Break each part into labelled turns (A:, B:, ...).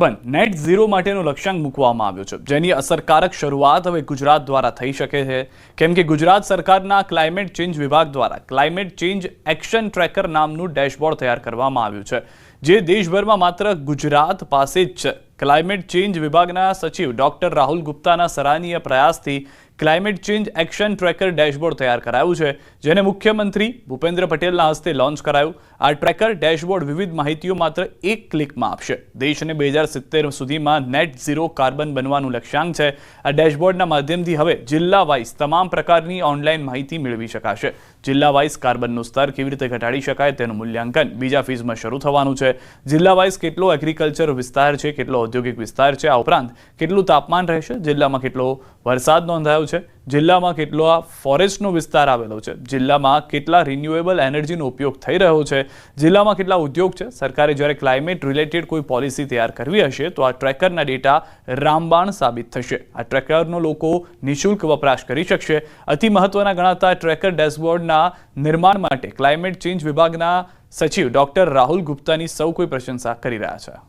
A: Carbon net zero માટેનો લક્ષ્યાંક મૂકવામાં આવ્યો છે, જેની અસરકારક શરૂઆત હવે ગુજરાત દ્વારા થઈ શકે છે, કેમ કે ગુજરાત સરકારના ક્લાઇમેટ ચેન્જ વિભાગ દ્વારા ક્લાઇમેટ ચેન્જ એક્શન ટ્રેકર નામનું ડેશબોર્ડ તૈયાર કરવામાં આવ્યું છે, જે દેશભરમાં માત્ર ગુજરાત પાસે જ છે। ક્લાઇમેટ ચેન્જ વિભાગના સચિવ ડોક્ટર રાહુલ ગુપ્તાના સરાહનીય પ્રયાસથી climate change action tracker dashboard તૈયાર કરાયું છે, જેને મુખ્યમંત્રી ભૂપેન્દ્ર પટેલના હસ્તે લોન્ચ કરાયું। આ ટ્રેકર ડેશબોર્ડ વિવિધ માહિતીઓ માત્ર એક ક્લિકમાં આપશે। દેશને 2070 સુધીમાં નેટ ઝીરો કાર્બન બનવાનું લક્ષ્યાંક છે। આ ડેશબોર્ડના માધ્યમથી હવે જિલ્લા વાઇઝ તમામ પ્રકારની ઓનલાઈન માહિતી મેળવી શકાશે। જિલ્લા વાઇઝ કાર્બનનું સ્તર કેવી રીતે ઘટાડી શકાય તેનું મૂલ્યાંકન બીજા ફેઝમાં શરૂ થવાનું છે। જિલ્લા વાઇઝ કેટલો એગ્રીકલ્ચર વિસ્તાર છે, કેટલો ઔદ્યોગિક વિસ્તાર છે, આ ઉપરાંત કેટલું તાપમાન રહેશે, જિલ્લામાં કેટલો વરસાદ નોંધાયો છે, જિલ્લામાં કેટલો ફોરેસ્ટનો વિસ્તાર આવેલો છે, જિલ્લામાં કેટલા રિન્યુએબલ એનર્જીનો ઉપયોગ થઈ રહ્યો છે, જિલ્લામાં કેટલા ઉદ્યોગ છે। સરકારે જ્યારે ક્લાઇમેટ રિલેટેડ કોઈ પોલિસી તૈયાર કરવી હશે તો આ ટ્રેકરના ડેટા રામબાણ સાબિત થશે। આ ટ્રેકરનો લોકો નિઃશુલ્ક વપરાશ કરી શકશે। અતિ મહત્વના ગણાતા ટ્રેકર ડેશબોર્ડના નિર્માણ માટે ક્લાઇમેટ ચેન્જ વિભાગના સચિવ ડોક્ટર રાહુલ ગુપ્તાની સૌ કોઈ પ્રશંસા કરી રહ્યા છે।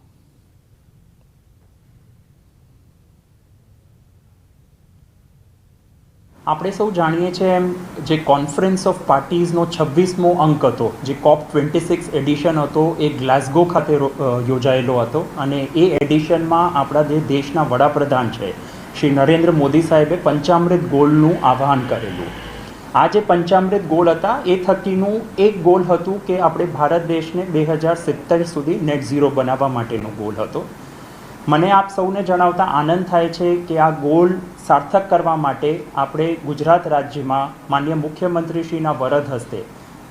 B: આપણે સૌ જાણીએ છીએ એમ જે કોન્ફરન્સ ઓફ પાર્ટીઝનો 26મો અંક હતો, જે COP26 એડિશન હતો, એ ગ્લાસગો ખાતે યોજાયેલો હતો અને એ એડિશનમાં આપણા જે દેશના વડાપ્રધાન છે શ્રી નરેન્દ્ર મોદી સાહેબે પંચામૃત ગોલનું આહ્વાન કરેલું। આ જે પંચામૃત ગોલ હતા એ થકીનું એક ગોલ હતું કે આપણે ભારત દેશને 2070 સુધી નેટ ઝીરો બનાવવા માટેનો ગોલ હતો। મને આપ સૌને જણાવતા આનંદ થાય છે કે આ ગોલ સાર્થક કરવા માટે આપણે ગુજરાત રાજ્યમાં માનનીય મુખ્યમંત્રીશ્રીના વરદ હસ્તે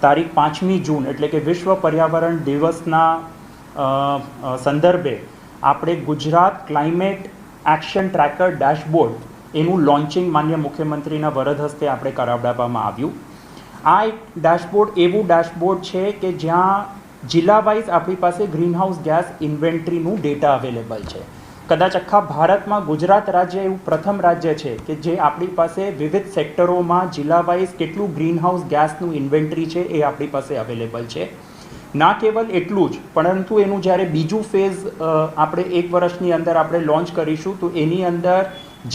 B: તારીખ 5મી જૂન એટલે કે વિશ્વ પર્યાવરણ દિવસના સંદર્ભે આપણે Gujarat climate action tracker dashboard એનું લોન્ચિંગ માનનીય મુખ્યમંત્રીના વરદ હસ્તે આપણે કરાવડાવવામાં આવ્યું। આ એક ડેશબોર્ડ એવું ડેશબોર્ડ છે કે જ્યાં જિલ્લા વાઇઝ આપણી પાસે ગ્રીનહાઉસ ગેસ ઇન્વેન્ટરીનું ડેટા અવેલેબલ છે। કદાચ આખા ભારતમાં ગુજરાત રાજ્ય એવું પ્રથમ રાજ્ય છે કે જે આપણી પાસે વિવિધ સેક્ટરોમાં જિલ્લા વાઇઝ કેટલું ગ્રીનહાઉસ ગેસનું ઇન્વેન્ટરી છે એ આપણી પાસે અવેલેબલ છે। ના કેવલ એટલું જ, પરંતુ એનું જ્યારે બીજું ફેઝ આપણે 1 વર્ષની અંદર આપણે લોન્ચ કરીશું તો એની અંદર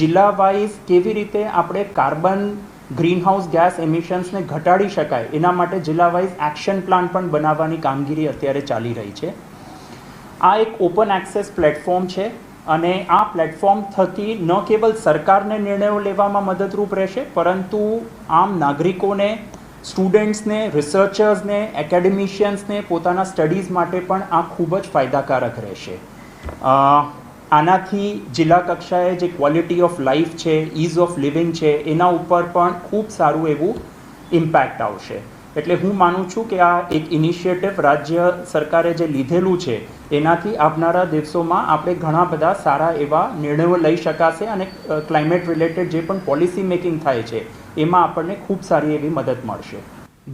B: જિલ્લા વાઇઝ કેવી રીતે આપણે કાર્બન ગ્રીનહાઉસ ગેસ એમિશન્સને ઘટાડી શકાય એના માટે જિલ્લા વાઇઝ એક્શન પ્લાન પણ બનાવવાની કામગીરી અત્યારે ચાલી રહી છે। આ એક ઓપન એક્સેસ પ્લેટફોર્મ છે અને આ પ્લેટફોર્મ થકી ન કેવલ સરકારને નિર્ણયો લેવામાં મદદરૂપ રહેશે, પરંતુ આમ નાગરિકોને, સ્ટુડન્ટ્સને, રિસર્ચર્સને, એકેડેમિશિયન્સને પોતાના સ્ટડીઝ માટે પણ આ ખૂબ જ ફાયદાકારક રહેશે। આનાથી જિલ્લા કક્ષાએ જે ક્વોલિટી ઓફ લાઈફ છે, ઇઝ ઓફ લિવિંગ છે, એના ઉપર પણ ખૂબ સારું એવું ઇમ્પેક્ટ આવશે। એટલે હું માનું છું કે આ એક ઇનિશિયેટિવ રાજ્ય સરકારે જે લીધેલું છે એનાથી આવનારા દિવસોમાં આપણે ઘણા બધા સારા એવા નિર્ણયો લઈ શકાશે અને ક્લાઇમેટ રિલેટેડ જે પણ પોલિસી મેકિંગ થાય છે એમાં આપણને ખૂબ સારી એવી મદદ મળશે।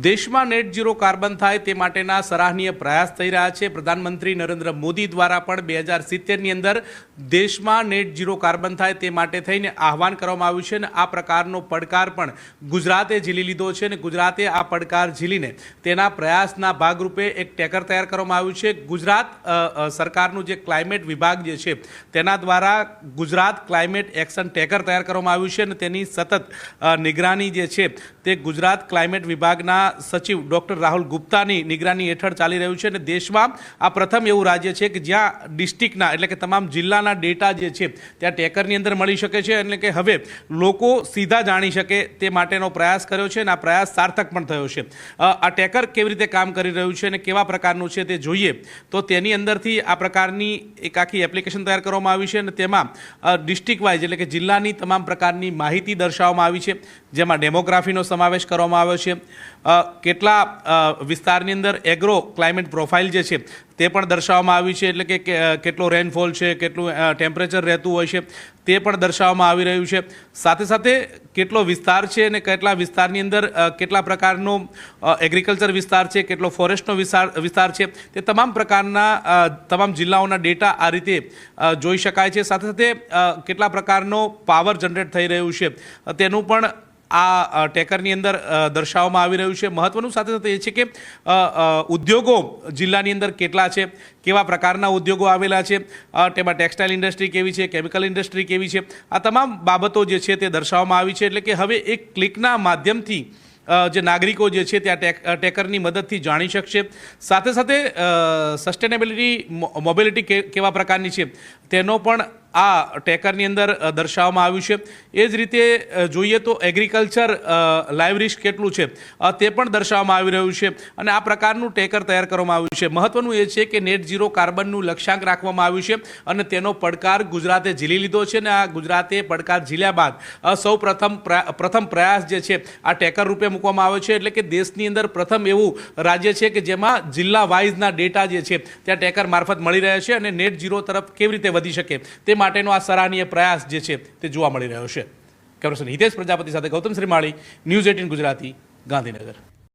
C: દેશમાં નેટ ઝીરો કાર્બન થાય તે માટેના સરાહનીય પ્રયાસ થઈ રહ્યા છે। પ્રધાનમંત્રી નરેન્દ્ર મોદી દ્વારા પણ 2070ની અંદર દેશમાં નેટ ઝીરો કાર્બન થાય તે માટે થઈને આહવાન કરવામાં આવ્યું છે અને આ પ્રકારનો પડકાર પણ ગુજરાતે ઝીલી લીધો છે અને ગુજરાતે આ પડકાર ઝીલીને તેના પ્રયાસના ભાગરૂપે એક ટેકર તૈયાર કરવામાં આવ્યું છે। ગુજરાત સરકારનું જે ક્લાઇમેટ વિભાગ જે છે તેના દ્વારા ગુજરાત ક્લાઇમેટ એક્શન ટેકર તૈયાર કરવામાં આવ્યું છે અને તેની સતત નિગરાની જે છે તે ગુજરાત ક્લાઇમેટ વિભાગના સચિવ ડોક્ટર રાહુલ ગુપ્તાની નિગરાની હેઠળ ચાલી રહ્યું છે અને દેશમાં આ પ્રથમ એવું રાજ્ય છે કે જ્યાં ડિસ્ટ્રિક્ટના એટલે કે તમામ જિલ્લાના ડેટા જે છે ત્યાં ટેકરની અંદર મળી શકે છે, એટલે કે હવે લોકો સીધા જાણી શકે તે માટેનો પ્રયાસ કર્યો છે અને આ પ્રયાસ સાર્થક પણ થયો છે। આ ટેકર કેવી રીતે કામ કરી રહ્યું છે અને કેવા પ્રકારનું છે તે જોઈએ તો તેની અંદરથી આ પ્રકારની એક આખી એપ્લિકેશન તૈયાર કરવામાં આવી છે અને તેમાં ડિસ્ટ્રિક્ટ વાઇઝ એટલે કે જિલ્લાની તમામ પ્રકારની માહિતી દર્શાવવામાં આવી છે, જેમાં ડેમોગ્રાફીનો સમાવેશ કરવામાં આવ્યો છે, કેટલા વિસ્તારની અંદર એગ્રો ક્લાઇમેટ પ્રોફાઇલ જે છે તે પણ દર્શાવવામાં આવી છે, એટલે કે કેટલો રેનફોલ છે, કેટલું ટેમ્પરેચર રહેતું હોય છે તે પણ દર્શાવવામાં આવી રહ્યું છે। સાથે સાથે કેટલો વિસ્તાર છે અને કેટલા વિસ્તારની અંદર કેટલા પ્રકારનો એગ્રીકલ્ચર વિસ્તાર છે, કેટલો ફોરેસ્ટનો વિસ્તાર છે, તે તમામ પ્રકારના તમામ જિલ્લાઓના ડેટા આ રીતે જોઈ શકાય છે। સાથે સાથે કેટલા પ્રકારનો પાવર જનરેટ થઈ રહ્યું છે તેનું પણ આ ટેકરની અંદર દર્શાવવામાં આવી રહ્યું છે. મહત્વનું સાથે સાથે એ છે કે ઉદ્યોગો જિલ્લાની અંદર કેટલા છે, કેવા પ્રકારના ઉદ્યોગો આવેલા છે, તેમાં ટેક્સટાઇલ ઇન્ડસ્ટ્રી કેવી છે, કેમિકલ ઇન્ડસ્ટ્રી કેવી છે, આ તમામ બાબતો જે છે તે દર્શાવવામાં આવી છે. એટલે કે હવે એક ક્લિકના માધ્યમથી જે નાગરિકો જે છે તે આ ટેકરની મદદથી જાણી શકશે. સાથે સાથે સસ્ટેનેબિલિટી મોબિલિટી કેવા પ્રકારની છે તેનો પણ આ ટેકરની અંદર દર્શાવવામાં આવ્યું છે. એ જ રીતે જોઈએ તો એગ્રીકલ્ચર લાઈવ રિસ્ક કેટલું છે તે પણ દર્શાવવામાં આવી રહ્યું છે અને આ પ્રકારનું ટેકર તૈયાર કરવામાં આવ્યું છે. મહત્વનું એ છે કે નેટ ઝીરો કાર્બનનું લક્ષ્યાંક રાખવામાં આવ્યું છે અને તેનો પડકાર ગુજરાતે ઝીલી લીધો છે અને આ ગુજરાતે પડકાર ઝીલ્યા બાદ સૌ પ્રથમ પ્રયાસ જે છે આ ટેકર રૂપે મૂકવામાં આવ્યો છે. એટલે કે દેશની અંદર પ્રથમ એવું રાજ્ય છે કે જેમાં જિલ્લા વાઇઝના ડેટા જે છે ત્યાં ટેકર મારફત મળી રહ્યા છે અને નેટ ઝીરો તરફ કેવી રીતે વધી શકે તે માટેનો આ સરાહનીય પ્રયાસ જે છે તે જોવા મળી રહ્યો છે. કેમેરા પર્સન હિતેશ પ્રજાપતિ સાથે ગૌતમ શ્રીમાળી, ન્યૂઝ 18 ગુજરાતી, ગાંધીનગર.